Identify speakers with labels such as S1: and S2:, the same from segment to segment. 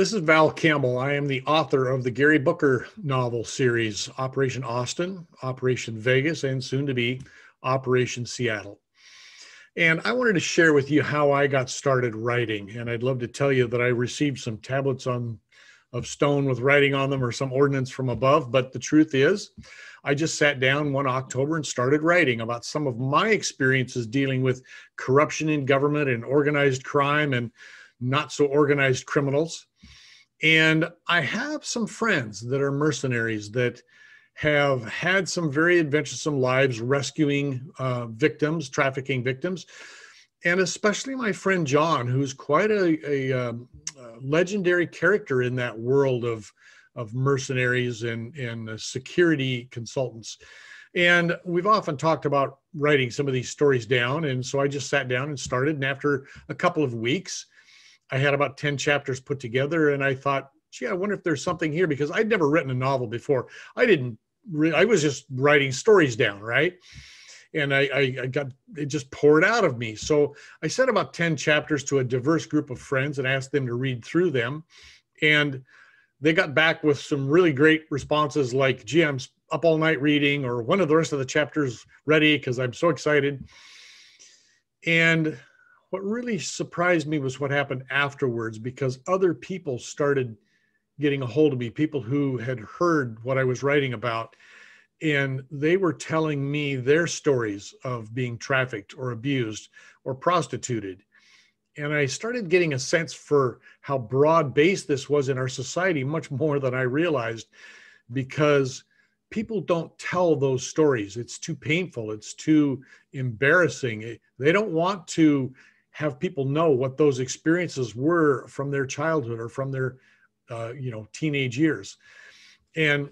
S1: This is Val Campbell. I am the author of the Gary Booker novel series, Operation Austin, Operation Vegas, and soon to be Operation Seattle. And I wanted to share with you how I got started writing. And I'd love to tell you that I received some tablets of stone with writing on them or some ordinance from above. But the truth is, I just sat down one October and started writing about some of my experiences dealing with corruption in government and organized crime and not so organized criminals. And I have some friends that are mercenaries that have had some very adventuresome lives rescuing victims, trafficking victims, and especially my friend John, who's quite a legendary character in that world of mercenaries and security consultants. And we've often talked about writing some of these stories down. And so I just sat down and started. And after a couple of weeks, I had about 10 chapters put together, and I thought, gee, I wonder if there's something here, because I'd never written a novel before. I was just writing stories down, right? And it just poured out of me. So I sent about 10 chapters to a diverse group of friends and asked them to read through them. And they got back with some really great responses like, gee, I'm up all night reading, or one of the rest of the chapters ready because I'm so excited. And what really surprised me was what happened afterwards, because other people started getting a hold of me, people who had heard what I was writing about, and they were telling me their stories of being trafficked or abused or prostituted. And I started getting a sense for how broad-based this was in our society, much more than I realized, because people don't tell those stories. It's too painful. It's too embarrassing. They don't want to have people know what those experiences were from their childhood or from their, teenage years. And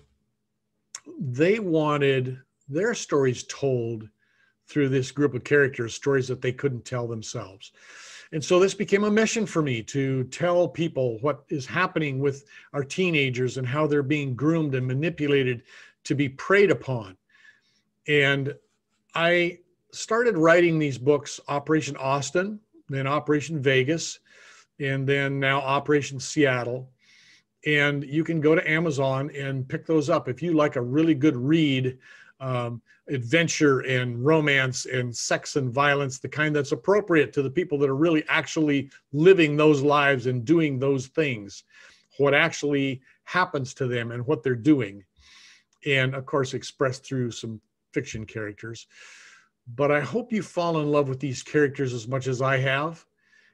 S1: they wanted their stories told through this group of characters, stories that they couldn't tell themselves. And so this became a mission for me to tell people what is happening with our teenagers and how they're being groomed and manipulated to be preyed upon. And I started writing these books, Operation Austin, then Operation Vegas, and then now Operation Seattle. And you can go to Amazon and pick those up. If you like a really good read, adventure and romance and sex and violence, the kind that's appropriate to the people that are really actually living those lives and doing those things, what actually happens to them and what they're doing. And of course, expressed through some fiction characters. But I hope you fall in love with these characters as much as I have.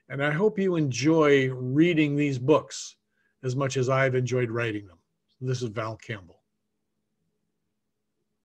S1: And I hope you enjoy reading these books as much as I've enjoyed writing them. This is Val Campbell.